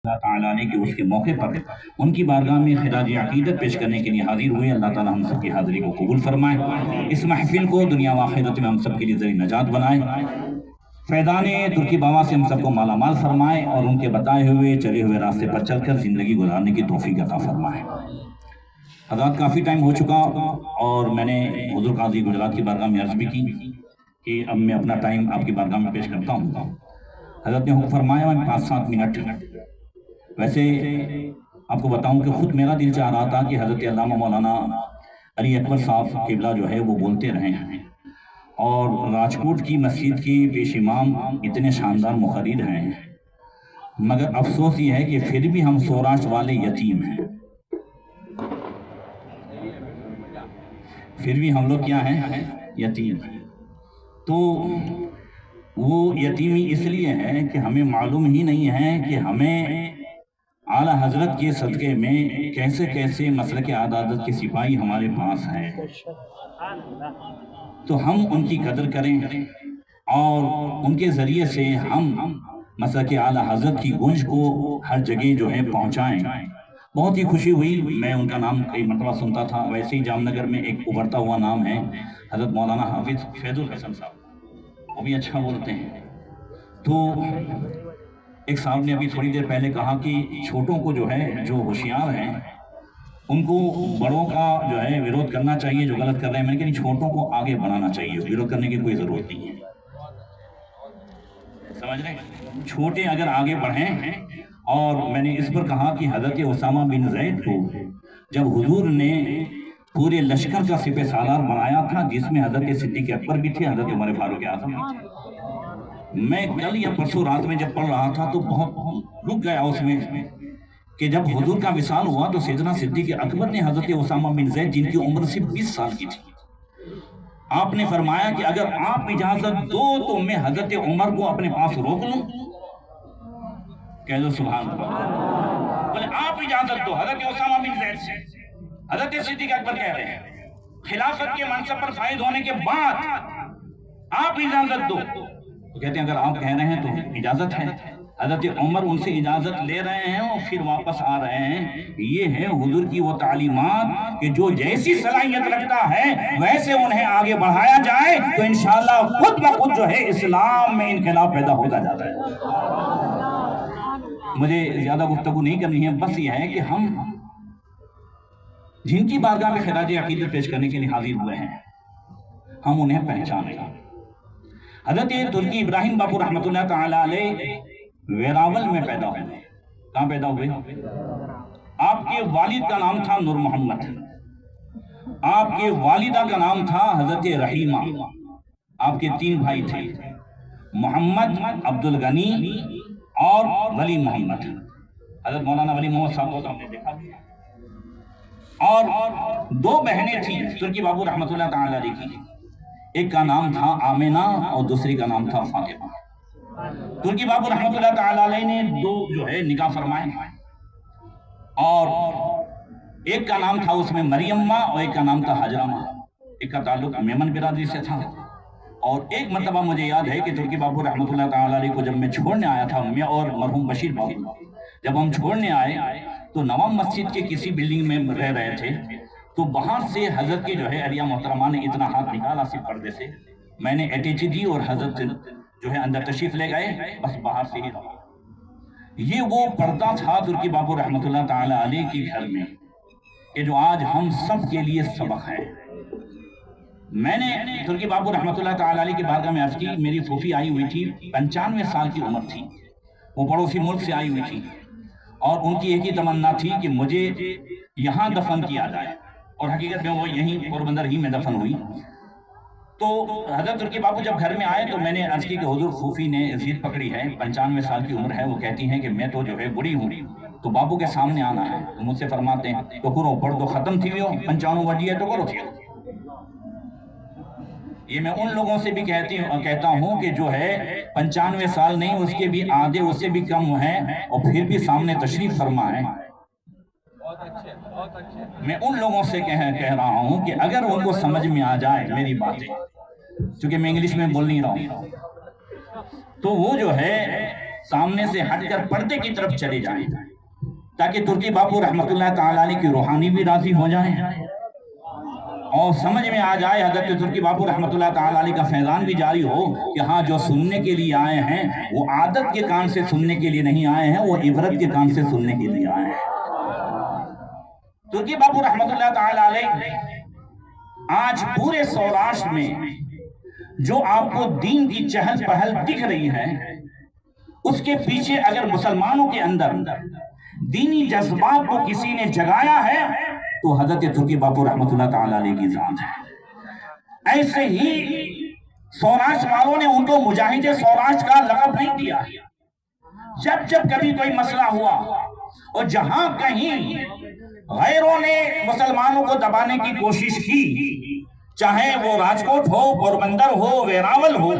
اللہ تعالیٰ نے کہ اس کے موقع پر ان کی بارگاہ میں خراج عقیدت پیش کرنے کے لیے حاضر ہوئے۔ اللہ تعالیٰ ہم سب کی حاضری کو قبول فرمائے، اس محفل کو دنیا و آخرت میں ہم سب کے لیے ذریعہ نجات بنائے، فیضان ترکی بابا سے ہم سب کو مالا مال فرمائے اور ان کے بتائے ہوئے چلے ہوئے راستے پر چل کر زندگی گزارنے کی توفیق عطا فرمائے۔ حضرات کافی ٹائم ہو چکا اور میں نے حضور قاضی گجرات کی بارگاہ میں عرض بھی کی کہ اب میں اپنا ٹائم آپ کی بارگاہ میں پیش کرتا ہوں۔ حضرت نے حکم فرمایا میں 5-7 منٹ، ویسے آپ کو بتاؤں کہ خود میرا دل چاہ رہا تھا کہ حضرت علامہ مولانا علی اکبر صاحب قبلہ جو ہے وہ بولتے رہے ہیں، اور راجکوٹ کی مسجد کی پیش امام اتنے شاندار مقرر ہیں، مگر افسوس یہ ہے کہ پھر بھی ہم سوراشٹر والے یتیم ہیں، پھر بھی ہم لوگ کیا ہیں؟ یتیم ہیں۔ تو وہ یتیمی اس لیے ہے کہ ہمیں معلوم ہی نہیں ہے کہ ہمیں اعلیٰ حضرت کے صدقے میں کیسے کیسے مسلک عادت کے سپاہی ہمارے پاس ہیں، تو ہم ان کی قدر کریں اور ان کے ذریعے سے ہم مسلک اعلیٰ حضرت کی گونج کو ہر جگہ جو ہے پہنچائیں۔ بہت ہی خوشی ہوئی، میں ان کا نام کئی مرتبہ سنتا تھا، ویسے ہی جام نگر میں ایک ابھرتا ہوا نام ہے حضرت مولانا حافظ فیض الحسن صاحب، وہ بھی اچھا بولتے ہیں۔ تو ایک صاحب نے ابھی تھوڑی دیر پہلے کہا کہ چھوٹوں کو جو ہے، جو ہوشیار ہیں ان کو بڑوں کا جو ہے ویرودھ کرنا چاہیے جو غلط کر رہے ہیں، میں نے کہا چھوٹوں کو آگے بڑھانا چاہیے، ویرودھ کرنے کی کوئی ضرورت نہیں ہے، سمجھ رہے ہیں؟ چھوٹے اگر آگے بڑھیں، اور میں نے اس پر کہا کہ حضرت اسامہ بن زید کو جب حضور نے پورے لشکر کا سپہ سالار بنایا تھا، جس میں حضرت صدیق اکبر بھی تھے، حضرت عمر فاروق اعظم بھی تھے، میں کل یا پرسوں رات میں جب پڑھ رہا تھا تو بہت رک گیا اس میں کہ جب حضور کا وصال ہوا تو سیدنا صدیق اکبر نے حضرت اسامہ بن زید جن کی عمر صرف 20 سال کی تھی، آپ نے فرمایا کہ اگر آپ اجازت دو تو میں حضرت عمر کو اپنے پاس روک لوں، کہہ دو سبحان اللہ، بولے آپ اجازت دو، حضرت اسامہ بن زید سے حضرت صدیق اکبر کہہ رہے ہیں خلافت کے منصب پر فائز ہونے کے بعد آپ اجازت دو، تو کہتے ہیں اگر آپ کہہ رہے ہیں تو اجازت ہے۔ حضرت عمر ان سے اجازت لے رہے ہیں اور پھر واپس آ رہے ہیں۔ یہ ہے حضور کی وہ تعلیمات کہ جو جیسی صلاحیت رکھتا ہے ویسے انہیں آگے بڑھایا جائے تو انشاءاللہ خود بخود جو ہے اسلام میں انقلاب پیدا ہوتا جاتا ہے۔ مجھے زیادہ گفتگو نہیں کرنی ہے، بس یہ ہے کہ ہم جن کی بارگاہ میں خراج عقیدت پیش کرنے کے لیے حاضر ہوئے ہیں ہم انہیں پہچانیں۔ حضرت ترکی ابراہیم باپو رحمۃ اللہ تعالی علیہ ویراول میں پیدا ہوئے۔ کہاں پیدا ہوئے؟ آپ کے والد کا نام تھا نور محمد، آپ کے والدہ کا نام تھا حضرت رحیمہ، آپ کے 3 بھائی تھے، محمد، عبد الغنی اور ولی محمد۔ حضرت مولانا ولی محمد صاحب کو ہم نے دیکھا، اور 2 بہنیں تھیں ترکی بابو رحمۃ اللہ تعالی علیہ کی، ایک کا نام تھا آمینہ اور دوسری کا نام تھا فاطمہ۔ ترکی بابو رحمۃ اللہ تعالی علیہ نے 2 جو ہے نکاح فرمائے، اور ایک کا نام تھا اس میں مریمہ اور ایک کا نام تھا حجرمہ، ایک کا تعلق میمن برادری سے تھا۔ اور ایک مرتبہ مجھے یاد ہے کہ ترکی بابو رحمۃ اللہ تعالی علیہ کو جب میں چھوڑنے آیا تھا، میں اور مرحوم بشیر بابو جب ہم چھوڑنے آئے تو نواب مسجد کے کسی بلڈنگ میں رہ رہے تھے، تو باہر سے حضرت کے جو ہے علیہ محترمہ نے اتنا ہاتھ نکالا صرف پردے سے، میں نے اٹیچی دی اور حضرت جو ہے اندر تشریف لے گئے، بس باہر سے ہی رہا۔ یہ وہ پردہ تھا ترکی بابو رحمۃ اللہ تعالی علیہ کے گھر میں کہ جو آج ہم سب کے لیے سبق ہے۔ میں نے ترکی بابو رحمۃ اللہ تعالی علیہ کی بارگاہ میں عرض کی، میری پھوپھی آئی ہوئی تھی، 95 سال کی عمر تھی، وہ پڑوسی ملک سے آئی ہوئی تھی، اور ان کی ایک ہی تمنا تھی کہ مجھے یہاں دفن کیا جائے، اور حقیقت میں وہ یہیں پوربندر ہی میں دفن ہوئی۔ تو حضرت ترکی بابو جب گھر میں آئے تو میں نے عرض کی کہ حضور پھوپھی نے ضد پکڑی ہے، 95 سال کی عمر ہے، وہ کہتی ہیں کہ میں تو جو ہے بڑی ہوں، تو بابو کے سامنے آنا ہے، تو مجھ سے فرماتے ہیں تو کرو، پڑھ تو ختم تھی ہو، 95 وڈی ہے تو کرو تھی۔ یہ میں ان لوگوں سے بھی کہتا ہوں کہ جو ہے 95 سال نہیں، اس کے بھی آدھے اس سے بھی کم ہیں، اور پھر بھی سامنے تشریف فرما ہے۔ میں ان لوگوں سے کہہ رہا ہوں کہ اگر ان کو سمجھ میں آ جائے میری باتیں، چونکہ میں انگلش میں بول نہیں رہا ہوں، تو وہ جو ہے سامنے سے ہٹ کر پردے کی طرف چلے جائیں تاکہ ترکی باپو رحمت اللہ تعالی علیہ کی روحانی بھی راضی ہو جائیں اور سمجھ میں آ جائے حضرت ترکی باپو رحمت اللہ تعالی علیہ کا فیضان بھی جاری ہو کہ ہاں جو سننے کے لیے آئے ہیں وہ عادت کے کان سے سننے کے لیے نہیں آئے ہیں، وہ عبرت کے کان سے سننے کے لیے آئے ہیں۔ ترکی باپو رحمت اللہ تعالی علیہ آج پورے سوراشٹر میں جو آپ کو دین کی چہل پہل دکھ رہی ہے، اس کے پیچھے اگر مسلمانوں کے اندر دینی جذبات کو کسی نے جگایا ہے تو حضرت ترکی باپو رحمت اللہ تعالی علیہ کی ذات ہے۔ ایسے ہی سوراشٹر والوں نے ان کو مجاہد سوراشٹر کا لقب نہیں دیا۔ جب جب کبھی کوئی مسئلہ ہوا اور جہاں کہیں غیروں نے مسلمانوں کو دبانے کی کوشش کی، چاہے وہ راجکوٹ ہو، پوربندر ہو، ویراول ہو،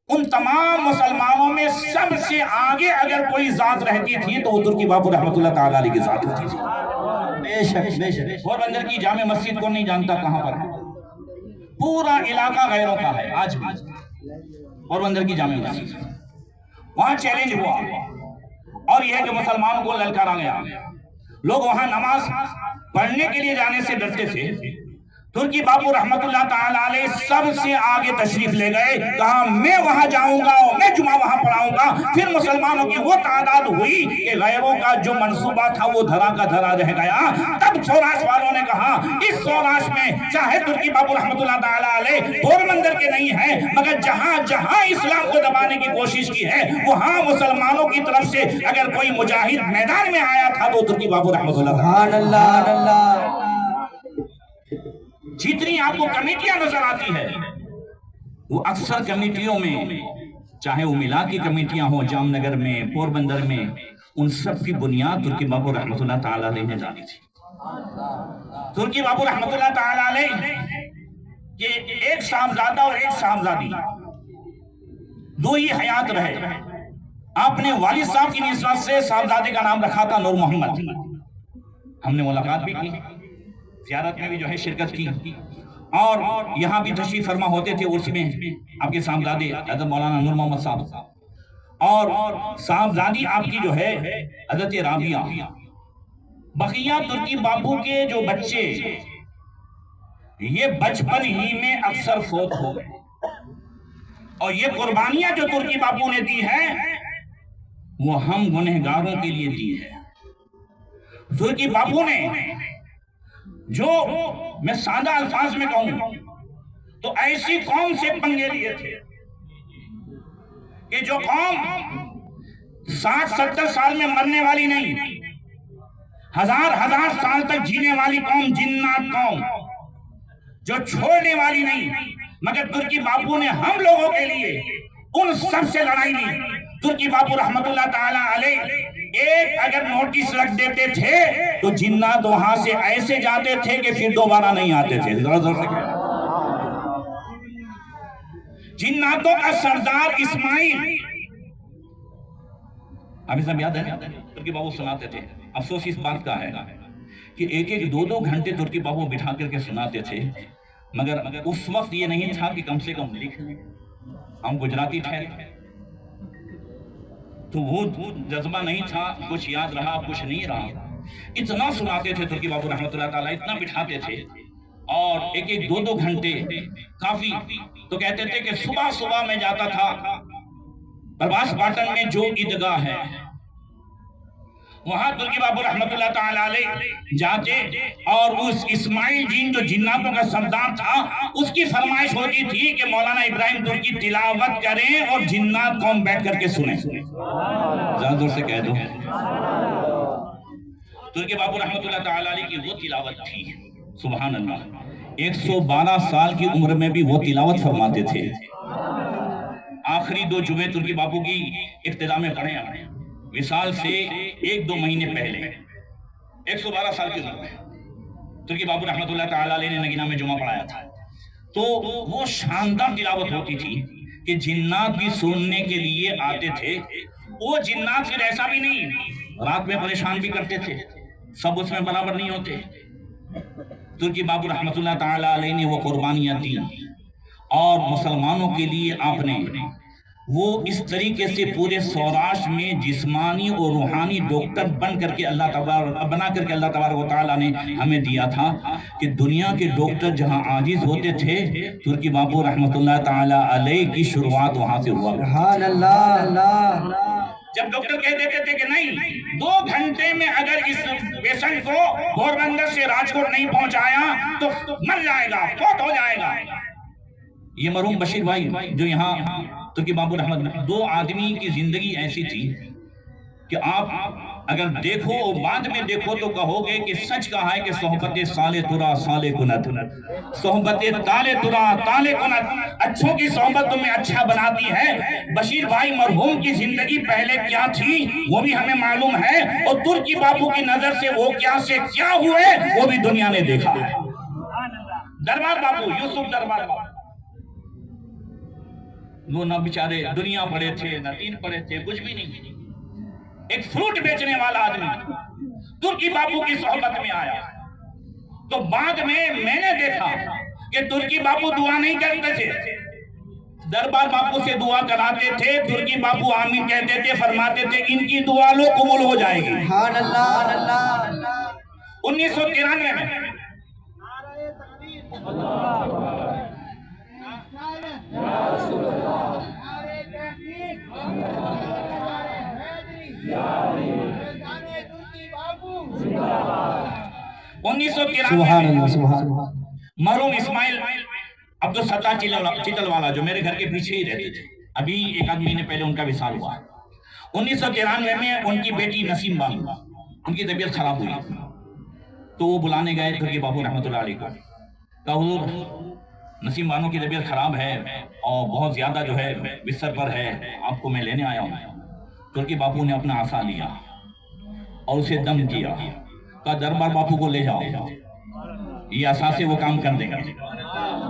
ان تمام مسلمانوں میں سب سے آگے اگر کوئی ذات رہتی تھی تو وہ ترکی باپو رحمت اللہ تعالی علیہ کی ذات ہوتی تھی۔ بے شک پوربندر کی جامع مسجد کو نہیں جانتا کہاں پر ہے، پورا علاقہ غیروں کا ہے آج بھی۔ پوربندر کی جامع مسجد وہاں چیلنج ہوا اور یہ ہے کہ مسلمانوں کو للکارا گیا، لوگ وہاں نماز پڑھنے کے لیے جانے سے ڈرتے تھے۔ ترکی باپو رحمت اللہ تعالی علیہ سب سے آگے تشریف لے گئے، کہا میں وہاں جاؤں گا اور میں جمعہ وہاں پڑھاؤں گا۔ پھر مسلمانوں کی وہ تعداد ہوئی کہ غیروں کا جو منصوبہ تھا وہ دھرا کا دھرا رہ گیا۔ تب سوراشٹر والوں نے کہا اس سوراشٹر میں چاہے ترکی باپو رحمت اللہ تعالی علیہ پوربندر کے نہیں ہیں، مگر جہاں جہاں اسلام کو دبانے کی کوشش کی ہے وہاں مسلمانوں کی طرف سے اگر کوئی مجاہد میدان میں آیا تھا تو ترکی باپو رحمت اللہ۔ جتنی آپ کو کمیٹیاں نظر آتی ہے وہ اکثر کمیٹیوں میں، چاہے وہ ملا کی کمیٹیاں ہوں جام نگر میں، پوربندر میں، ان سب کی بنیاد ترکی باپو رحمت اللہ تعالی علیہ نے ڈالی تھی۔ ترکی باپو رحمت اللہ تعالی علیہ کہ ایک صاحبزادہ اور ایک صاحبزادی دو ہی حیات رہے۔ آپ نے والد صاحب کی نسبت سے صاحبزادے کا نام رکھا تھا نور محمد۔ ہم نے ملاقات بھی کی، زیارت میں بھی جو ہے شرکت کی، اور یہاں بھی تشریف فرما ہوتے تھے عرس میں آپ کے صاحبزادے حضرت مولانا نور محمد صاحب، اور صاحبزادی آپ کی جو ہے حضرت رابعہ۔ بقیہ ترکی باپو کے جو بچے یہ بچپن ہی میں اکثر فوت ہو گئے، اور یہ قربانیاں جو ترکی باپو نے دی ہے وہ ہم گنہگاروں کے لیے دی ہے۔ ترکی باپو نے جو میں سادہ الفاظ میں کہوں تو ایسی قوم سے پنگے لیے تھے کہ جو قوم 60-70 سال میں مرنے والی نہیں، ہزار سال تک جینے والی قوم، جنات قوم جو چھوڑنے والی نہیں، مگر ترکی باپو نے ہم لوگوں کے لیے ان سب سے لڑائی لی۔ ترکی باپو رحمت اللہ تعالی علیہ ایک اگر نوٹس رکھ دیتے تھے تو جنات وہاں سے ایسے جاتے تھے کہ پھر دوبارہ نہیں آتے تھے۔ جناتوں کا سردار اسماعیل، ابھی سب یاد ہے نا، ترکی باپو سناتے تھے۔ افسوس اس بات کا ہے کہ ایک 2 گھنٹے ترکی باپو بٹھا کر کے سناتے تھے، مگر اس وقت یہ نہیں تھا کہ کم سے کم لکھ لیں۔ ہم گجراتی تھے تو وہ جذبہ نہیں تھا، کچھ یاد رہا کچھ نہیں رہا۔ اتنا سناتے تھے ترکی باپو رحمت اللہ تعالیٰ، اتنا بٹھاتے تھے، اور ایک 2 گھنٹے کافی۔ تو کہتے تھے کہ صبح میں جاتا تھا برباس باٹن میں جو عیدگاہ ہے وہاں ترکی باپو رحمت اللہ تعالی علیہ جاتے، اور اس اسماعیل جین جو جناتوں کا سردار تھا اس کی فرمائش ہوتی تھی کہ مولانا ابراہیم ترکی تلاوت کریں اور جنات قوم بیٹھ کر کے سنیں۔ ذرا زور سے کہہ دو۔ ترکی باپو رحمت اللہ تعالی علیہ کی وہ تلاوت تھی، سبحان اللہ، 112 سال کی عمر میں بھی وہ تلاوت فرماتے تھے۔ آخری 2 جمعے ترکی باپو کی ابتدا میں پڑھے ہیں، وصال سے 1-2 مہینے پہلے، 112 سال کی عمر میں ترکی باپو رحمت اللہ تعالی علیہ نے نگینہ میں جمعہ پڑھایا تھا۔ تو وہ شاندار تلاوت ہوتی تھی کہ جنات بھی سننے کے لیے آتے تھے۔ وہ جنات پھر ایسا بھی نہیں، رات میں پریشان بھی کرتے تھے، سب اس میں برابر نہیں ہوتے۔ ترکی باپو رحمت اللہ تعالی علیہ نے وہ قربانیاں دی، اور مسلمانوں کے لیے آپ نے وہ اس طریقے سے پورے سوراشٹر میں جسمانی اور روحانی ڈاکٹر بنا کر کے اللہ تبارک و تعالیٰ نے ہمیں دیا تھا کہ دنیا کے ڈاکٹر جہاں عاجز ہوتے تھے، ترکی بابو رحمۃ اللہ تعالیٰ علیہ کی شروعات وہاں سے ہوا۔ سبحان اللہ۔ جب ڈاکٹر کہہ دیتے تھے کہ نہیں 2 گھنٹے میں اگر اس پیشنٹ کو گوربندر سے راجکوٹ نہیں پہنچایا تو مر جائے گا، فوت ہو جائے گا۔ یہ مرحوم بشیر بھائی جو یہاں ترکی بابو رحمت، 2 آدمی کی زندگی ایسی تھی کہ آپ اگر دیکھو اور بعد میں دیکھو تو کہو گے کہ سچ کہا ہے کہ صحبت سالے ترا سالے کنت، صحبت تالے ترا تالے کنت، اچھوں کی صحبت تمہیں اچھا بناتی ہے۔ بشیر بھائی مرحوم کی زندگی پہلے کیا تھی وہ بھی ہمیں معلوم ہے، اور ترکی بابو کی نظر سے وہ کیا سے کیا ہوئے وہ بھی دنیا نے دیکھا ہے۔ دربار بابو، یوسف دربار بابو، وہ نہ بیچارے دنیا پڑے تھے نہ دین پڑے تھے، کچھ بھی نہیں، ایک فروٹ بیچنے والا آدمی ترکی بابو کی صحبت میں آیا تو بعد میں نے دیکھا کہ ترکی بابو دعا نہیں کرتے تھے، دربار بابو سے دعا کراتے تھے، ترکی بابو آمین کہتے تھے، فرماتے تھے ان کی دعا لو قبول ہو جائے گی۔ سبحان اللہ۔ 1993 میں مرحوم اسماعیل عبدالستار چیتل والا جو میرے گھر کے پیچھے ہی رہتے تھے، ابھی 1 آدھ مہینے پہلے ان کا وصال ہوا۔ 1993 میں ان کی بیٹی نسیم بانو، ان کی طبیعت خراب ہوئی تو وہ بلانے گئے ترکی بابو رحمۃ اللہ علیہ کو، کہا حضور نسیم بانو کی طبیعت خراب ہے اور بہت زیادہ جو ہے بستر پر ہے، آپ کو میں لینے آیا ہوں۔ ترکی بابو نے اپنا عصا لیا اور اسے دم کیا، کہا دربار بابو کو لے جاؤ، یہ عصا سے وہ کام کر دیں گے۔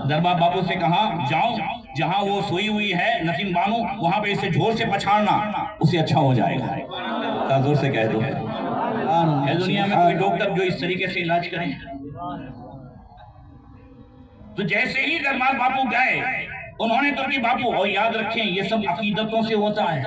دربار بابو سے کہا جاؤ جہاں وہ سوئی ہوئی ہے نسیم بانو وہاں پہ اسے جھول سے پچھاڑنا، اسے اچھا ہو جائے گا۔ کہا زور سے کہہ دو ہے دنیا میں کوئی ڈاکٹر جو اس طریقے سے علاج کریں؟ تو جیسے ہی دربار بابو گئے انہوں نے ترکی بابو، اور یاد رکھیں یہ سب عقیدتوں سے ہوتا ہے،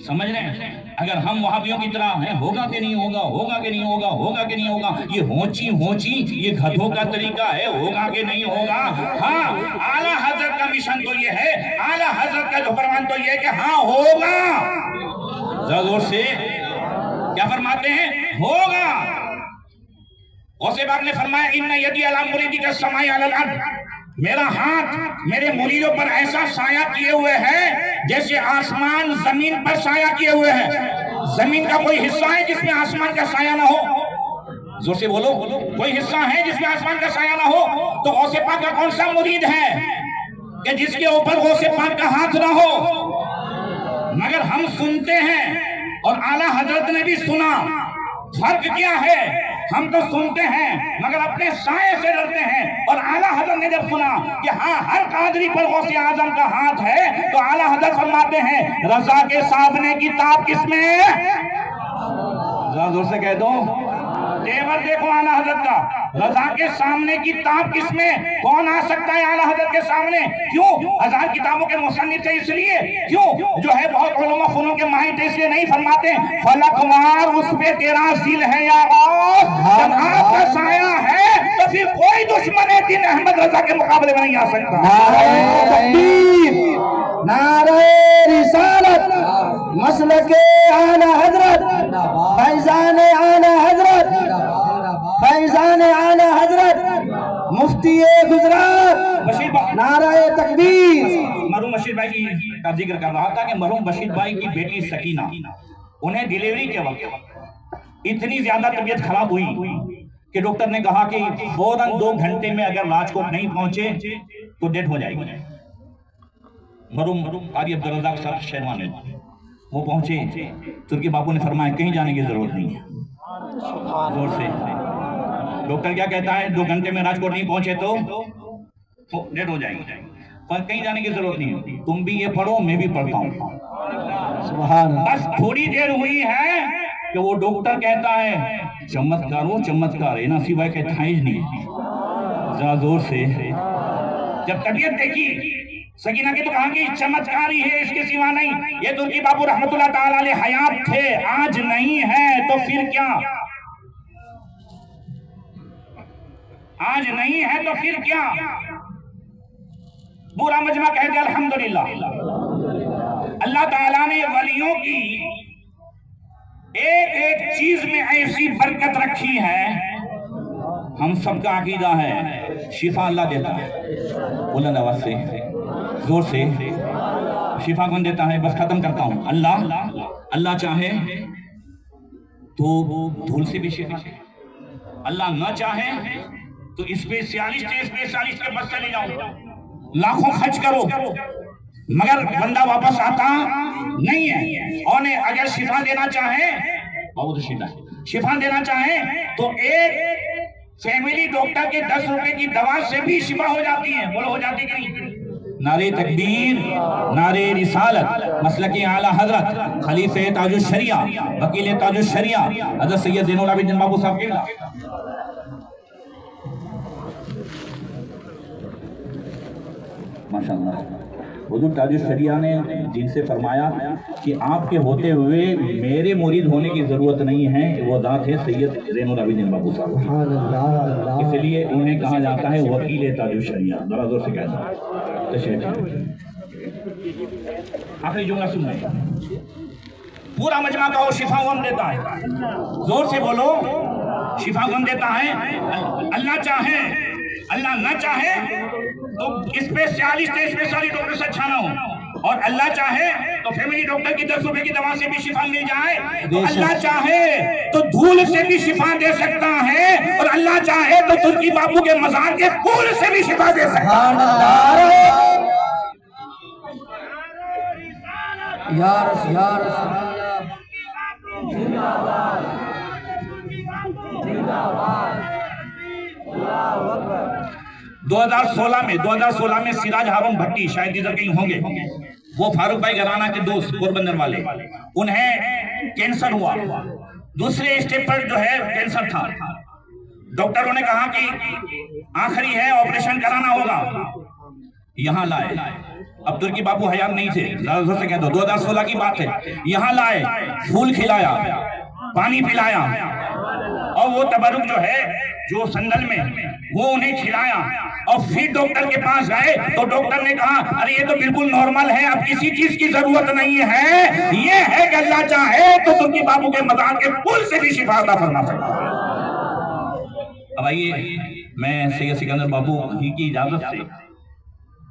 سمجھ رہے ہیں؟ اگر ہم وہابیوں کی طرح ہیں ہوگا کہ نہیں ہوگا، ہوگا کہ نہیں ہوگا، ہوگا کہ نہیں ہوگا، یہ ہونچی یہ گدھوں کا طریقہ ہے، ہوگا کہ نہیں ہوگا۔ ہاں اعلیٰ حضرت کا مشن تو یہ ہے، اعلیٰ حضرت کا جو فرمان تو یہ ہے کہ ہاں ہوگا، ذرا زور سے کیا فرماتے ہیں؟ ہوگا۔ غوث پاک نے فرمایا ان یدی علی مریدی کا سماع علی الارض، میرا ہاتھ میرے مریدوں پر ایسا سایہ کیے ہوئے ہے جیسے آسمان زمین پر سایہ کیے ہوئے ہے۔ زمین کا کوئی حصہ ہے جس میں آسمان کا سایہ نہ ہو؟ زور سے بولو، کوئی حصہ ہے جس میں آسمان کا سایہ نہ ہو؟ تو غوث پاک کا کون سا مرید ہے کہ جس کے اوپر غوث پاک کا ہاتھ نہ ہو؟ مگر ہم سنتے ہیں اور اعلیٰ حضرت نے بھی سنا، فرق کیا ہے؟ ہم تو سنتے ہیں مگر اپنے سائے سے ڈرتے ہیں، اور اعلیٰ حضرت نے جب سنا کہ ہاں ہر قادری پر غوث اعظم کا ہاتھ ہے تو اعلیٰ حضرت فرماتے ہیں رضا کے سامنے کتاب کس میں؟ ذرا زور سے کہہ دو، تیور دیکھو اعلیٰ حضرت کا، رضا کے سامنے کتاب کس میں؟ کون آ سکتا ہے اعلیٰ حضرت کے سامنے؟ کیوں؟ 1000 کتابوں کے مصنف تھے اس لیے، کیوں؟ جو ہے بہت علماء فنون کے ماہر تھے اس لیے نہیں، فرماتے فلک وار اس پہ تیرا ذل ہے یا غوث، جب آپ کا سایہ ہے تو پھر کوئی دشمن دین احمد رضا کے مقابلے میں نہیں آ سکتا۔ نعرہ تکبیر، نعرہ رسالت، مسلک اعلیٰ حضرت، فیضان اعلیٰ حضرت، فیضان اعلیٰ حضرت، مفتی گجرات، نعرہ تکبیر۔ مرحوم بشیر بھائی کا ذکر کر رہا تھا کہ مرحوم بشیر بھائی کی بیٹی سکینہ، انہیں ڈیلیوری کے وقت اتنی زیادہ طبیعت خراب ہوئی کہ ڈاکٹر نے کہا کہ فوراً 2 گھنٹے میں اگر راجکوٹ نہیں پہنچے تو ڈیتھ ہو جائے گی۔ مرحوم قاری عبدالرزاق صاحب شیروانی وہ پہنچے، ترکی بابو نے فرمایا کہیں جانے کی ضرورت نہیں ہے۔ زور سے ڈاکٹر کیا کہتا ہے 2 گھنٹے میں راجکوٹ نہیں پہنچے تو ڈیتھ ہو جائے گی، پر کہیں جانے کی ضرورت نہیں ہے، تم بھی یہ پڑھو میں بھی پڑھتا ہوں۔ سبحان اللہ۔ بس تھوڑی دیر ہوئی ہے کہ وہ ڈاکٹر کہتا ہے چمتکاروں چمتکار ہے نا سوائے کہ تھائج نہیں، ذرا زور سے۔ جب طبیعت دیکھی سکینہ کی تو کہاں کی چمتکاری ہے، اس کے سوا نہیں. یہ ترکی بابو رحمت اللہ تعالی علیہ حیات تھے، آج نہیں ہے تو پھر کیا؟ آج نہیں ہے تو پھر کیا؟ پورا مجمع کہتے الحمدللہ. اللہ تعالیٰ نے ولیوں کی ایک ایک چیز میں ایسی برکت رکھی ہے. ہم سب کا عقیدہ ہے شفا اللہ دیتا ہے. بلند آواز سے زور سے، شفا کون دیتا ہے؟ بس ختم کرتا ہوں. اللہ چاہے تو دھول سے بھی شفا، اللہ نہ چاہے تو اسپیشلسٹ کے پاس چلے جاؤ، لاکھوں خرچ کرو، مگر بندہ واپس آتا نہیں ہے. اور اگر شفا دینا چاہے، بہت شفا دینا چاہے تو ایک فیملی ڈاکٹر کے 10 روپے کی دوا سے بھی شفا ہو جاتی ہے. بولو ہو جاتی کہ نہیں؟ نعرہ تکبیر، نعرہ رسالت، مسلک اعلیٰ حضرت خلیفہ تاج الشریعہ، وکیل تاج الشریعہ حضرت سید زین العابدین بابو صاحب قبلہ. ماشاءاللہ. حضور تاج الشریعہ نے جن سے فرمایا کہ آپ کے ہوتے ہوئے میرے مرید ہونے کی ضرورت نہیں ہے، وہ ذات ہے سید زین العابدین بابو صاحب. اس لیے انہیں کہا جاتا ہے وکیل تاج الشریعہ. ذرا زور سے کہتا ہے. آخری جملہ سن لیں. پورا مجمع کہو شفا کون دیتا ہے؟ زور سے بولو. شفا کون دیتا ہے؟ اللہ چاہے، اللہ نہ چاہے تو اسپیشلسٹ ڈاکٹر سے اچھا نہ ہو، اور اللہ چاہے تو فیملی ڈاکٹر کی 10 روپے کی دوا سے بھی شفا مل جائے. تو اللہ چاہے تو دھول سے بھی شفا دے سکتا ہے، اور اللہ چاہے تو ترکی بابو کے مزار کے پھول سے بھی شفا دے سکتا ہے. یا رسول اللہ 2016 میں سراج ہارون بھٹی، شاید ادھر کہیں ہوں گے، وہ فاروق بھائی گھرانہ کے دوست پوربندر والے، انہیں کینسر ہوا. دوسرے اسٹیپ پر جو ہے کینسر تھا. ڈاکٹروں نے کہا کہ آخری ہے، آپریشن کرانا ہوگا. یہاں لائے. اب ترکی بابو حیات نہیں تھے، زیادہ سے کہہ دو 2016 کی بات ہے. یہاں لائے، پھول کھلایا، پانی پلایا، اور وہ تبرک جو ہے جو سندل میں وہ انہیں کھلایا. اور پھر ڈاکٹر کے پاس گئے تو ڈاکٹر نے کہا ارے یہ تو بالکل نارمل ہے، اب کسی چیز کی ضرورت نہیں ہے. یہ ہے کہ اللہ چاہے تو ترکی بابو کے مزار کے پھول سے بھی شفا عطا فرما سکتا ہے. اب آئیے میں سید سکندر بابو ہی کی اجازت سے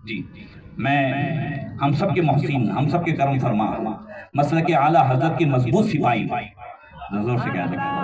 جی میں ہم سب کے محسن، ہم سب کے کرم فرما، مسلک اعلیٰ حضرت کی مضبوط سپاہی، زور سے کہہ سکتے